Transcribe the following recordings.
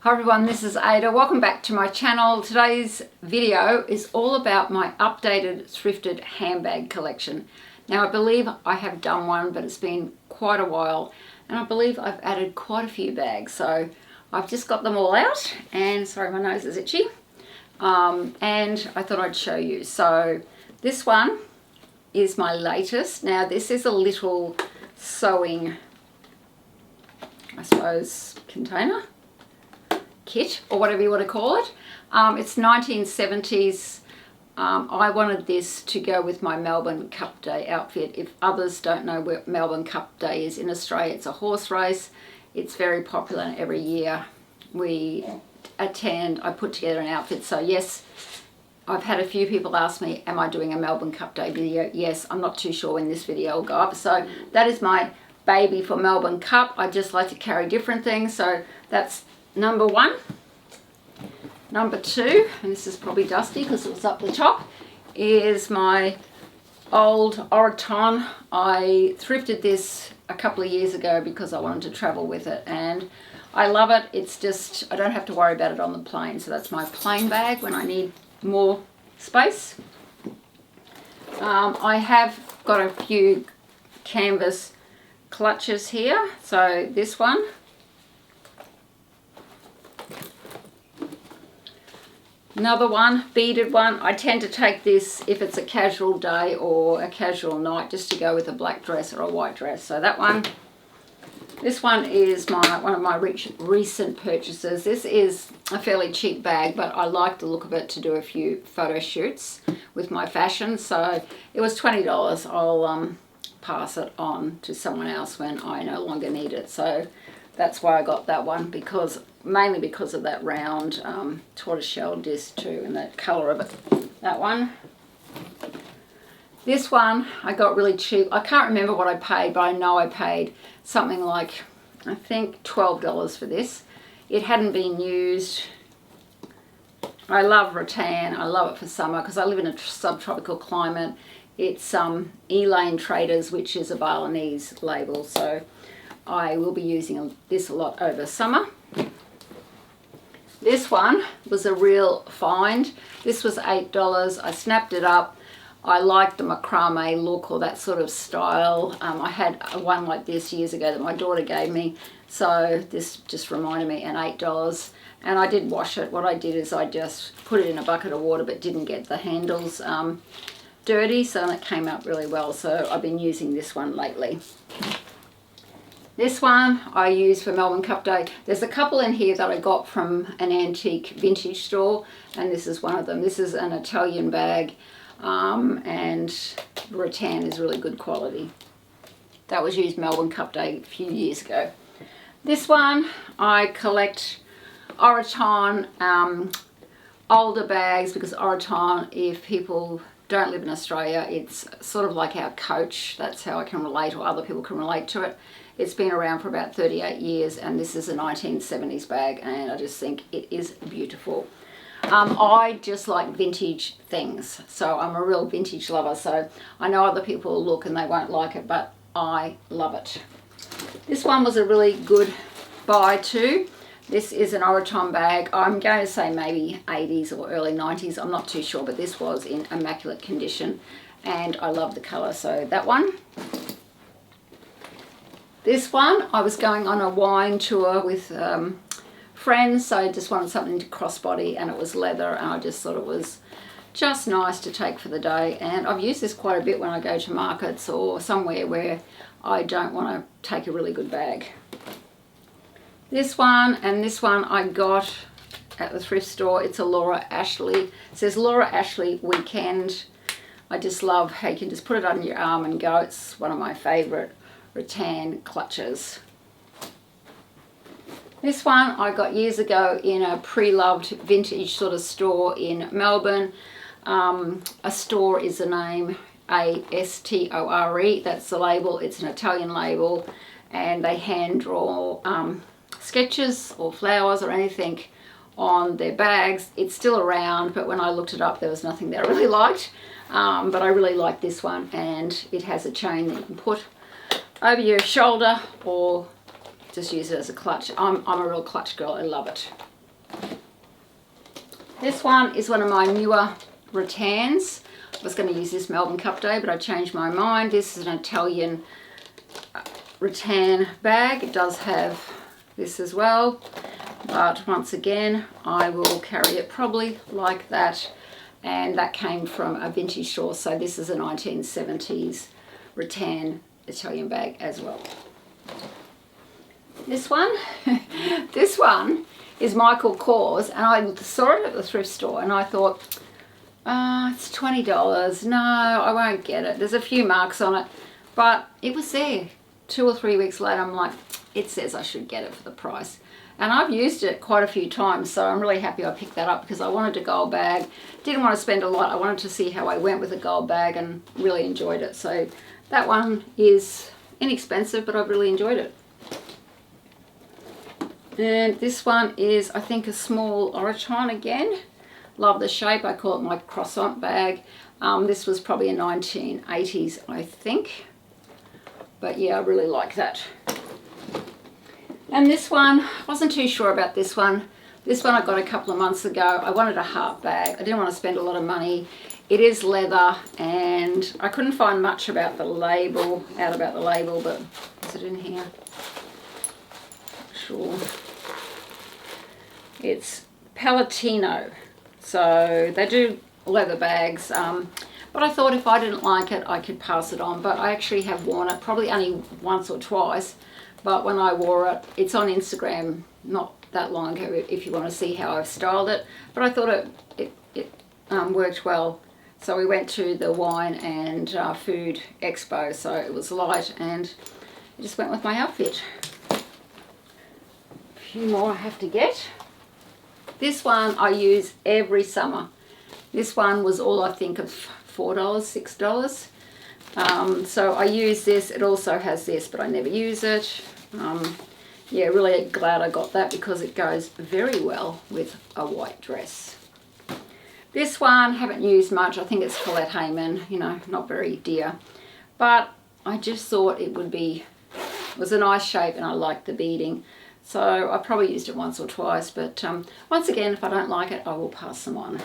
Hi everyone, this is Ada. Welcome back to my channel. Today's video is all about my updated thrifted handbag collection. Now I believe I have done one, but it's been quite a while, and I believe I've added quite a few bags. So I've just got them all out, and sorry, my nose is itchy. And I thought I'd show you. So this one is my latest. Now this is a little sewing, I suppose, container, kit, or whatever you want to call it. It's 1970s. I wanted this to go with my Melbourne Cup Day outfit. If others don't know what Melbourne Cup Day is in Australia, it's a horse race. It's very popular, and every year we attend. I put together an outfit. So yes, I've had a few people ask me, am I doing a Melbourne Cup Day video? Yes, I'm not too sure when this video will go up. So that is my baby for Melbourne Cup. I just like to carry different things. So that's number one. Number two, and this is probably dusty because it was up the top, is my old Oroton. I thrifted this a couple of years ago because I wanted to travel with it, and I love it. It's just, I don't have to worry about it on the plane. So that's my plane bag when I need more space. I have got a few canvas clutches here. So this one, another one, beaded one. I tend to take this if it's a casual day or a casual night, just to go with a black dress or a white dress. So that one. This one is one of my recent purchases. This is a fairly cheap bag, but I like the look of it to do a few photo shoots with my fashion. So it was $20. I'll pass it on to someone else when I no longer need it. So that's why I got that one, mainly because of that round tortoiseshell disc too, and the colour of it. That one. This one I got really cheap. I can't remember what I paid, but I know I paid something like, I think $12 for this. It hadn't been used. I love rattan. I love it for summer because I live in a subtropical climate. It's Elaine Traders, which is a Balinese label, so I will be using this a lot over summer. This one was a real find. This was $8. I snapped it up. I liked the macrame look, or that sort of style. I had one like this years ago that my daughter gave me, so this just reminded me, and $8. And I did wash it. What I did is I just put it in a bucket of water, but didn't get the handles dirty, so it came out really well. So I've been using this one lately. This one I use for Melbourne Cup Day. There's a couple in here that I got from an antique vintage store, and this is one of them. This is an Italian bag, and rattan is really good quality. That was used Melbourne Cup Day a few years ago. This one, I collect Oroton older bags, because Oroton, if people don't live in Australia, it's sort of like our Coach. That's how I can relate, or other people can relate to it. It's been around for about 38 years, and this is a 1970s bag, and I just think it is beautiful. I just like vintage things, so I'm a real vintage lover. So I know other people will look and they won't like it, but I love it. This one was a really good buy too. This is an Oroton bag. I'm going to say maybe 80s or early 90s. I'm not too sure, but this was in immaculate condition, and I love the colour. So that one. This one, I was going on a wine tour with friends, so I just wanted something to crossbody, and it was leather, and I just thought it was just nice to take for the day. And I've used this quite a bit when I go to markets or somewhere where I don't want to take a really good bag. This one and this one I got at the thrift store. It's a Laura Ashley. It says Laura Ashley Weekend. I just love how you can just put it under your arm and go. It's one of my favourite rattan clutches. This one I got years ago in a pre-loved vintage sort of store in Melbourne. Astor is the name, A-S-T-O-R-E. That's the label. It's an Italian label, and they hand draw sketches or flowers or anything on their bags. It's still around, but when I looked it up, there was nothing that I really liked. But I really like this one, and it has a chain that you can put over your shoulder or just use it as a clutch. I'm a real clutch girl. I love it. This one is one of my newer rattans. I was going to use this Melbourne Cup Day, but I changed my mind. This is an Italian rattan bag. It does have this as well, but once again, I will carry it probably like that. And that came from a vintage store, so this is a 1970s rattan Italian bag as well. This one, this one is Michael Kors, and I saw it at the thrift store and I thought, it's $20. No, I won't get it. There's a few marks on it, but it was there. 2 or 3 weeks later, I'm like, it says I should get it for the price. And I've used it quite a few times, so I'm really happy I picked that up because I wanted a gold bag. Didn't want to spend a lot. I wanted to see how I went with a gold bag and really enjoyed it. So that one is inexpensive, but I've really enjoyed it. And this one is, I think, a small Oroton again. Love the shape. I call it my croissant bag. This was probably a 1980s, I think. But yeah, I really like that. And this one, I wasn't too sure about this one. This one I got a couple of months ago. I wanted a heart bag. I didn't want to spend a lot of money. It is leather, and I couldn't find much about the label, but is it in here? Sure. It's Palatino, so they do leather bags, but I thought if I didn't like it I could pass it on. But I actually have worn it probably only once or twice, but when I wore it, it's on Instagram not that long ago if you want to see how I've styled it. But I thought it worked well, so we went to the wine and food expo, so it was light and it just went with my outfit. Few more I have to get. This one I use every summer. This one was all I think of $4, $6. So I use this. It also has this, but I never use it. Yeah, really glad I got that because it goes very well with a white dress. This one haven't used much. I think it's Colette Hayman, you know, not very dear, but I just thought it was a nice shape and I liked the beading. So I probably used it once or twice, but once again, if I don't like it, I will pass them on.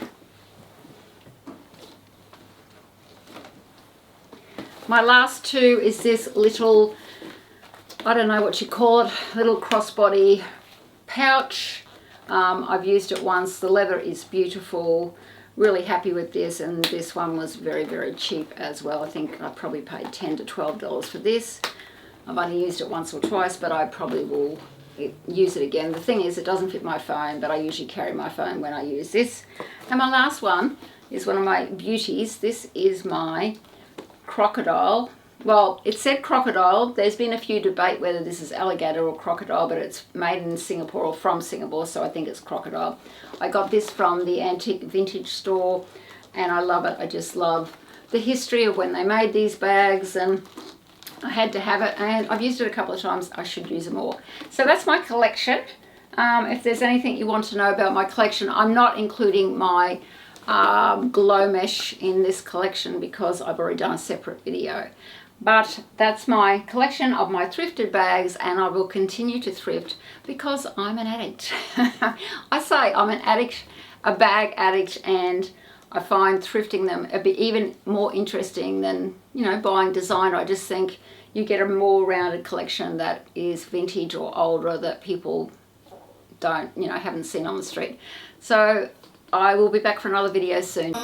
My last two is this little, I don't know what you call it, little crossbody pouch. I've used it once. The leather is beautiful. Really happy with this, and this one was very, very cheap as well. I think I probably paid $10 to $12 for this. I've only used it once or twice, but I probably will use it again. The thing is, it doesn't fit my phone, but I usually carry my phone when I use this. And my last one is one of my beauties. This is my crocodile. Well, it said crocodile. There's been a few debate whether this is alligator or crocodile, but it's made in Singapore or from Singapore, so I think it's crocodile. I got this from the antique vintage store and I love it. I just love the history of when they made these bags, and I had to have it, and I've used it a couple of times. I should use it more. So that's my collection. If there's anything you want to know about my collection, I'm not including my glow mesh in this collection because I've already done a separate video. But that's my collection of my thrifted bags, and I will continue to thrift because I'm an addict. I say I'm an addict, a bag addict, and I find thrifting them a bit even more interesting than, you know, buying designer. I just think you get a more rounded collection that is vintage or older that people don't, you know, haven't seen on the street. So I will be back for another video soon.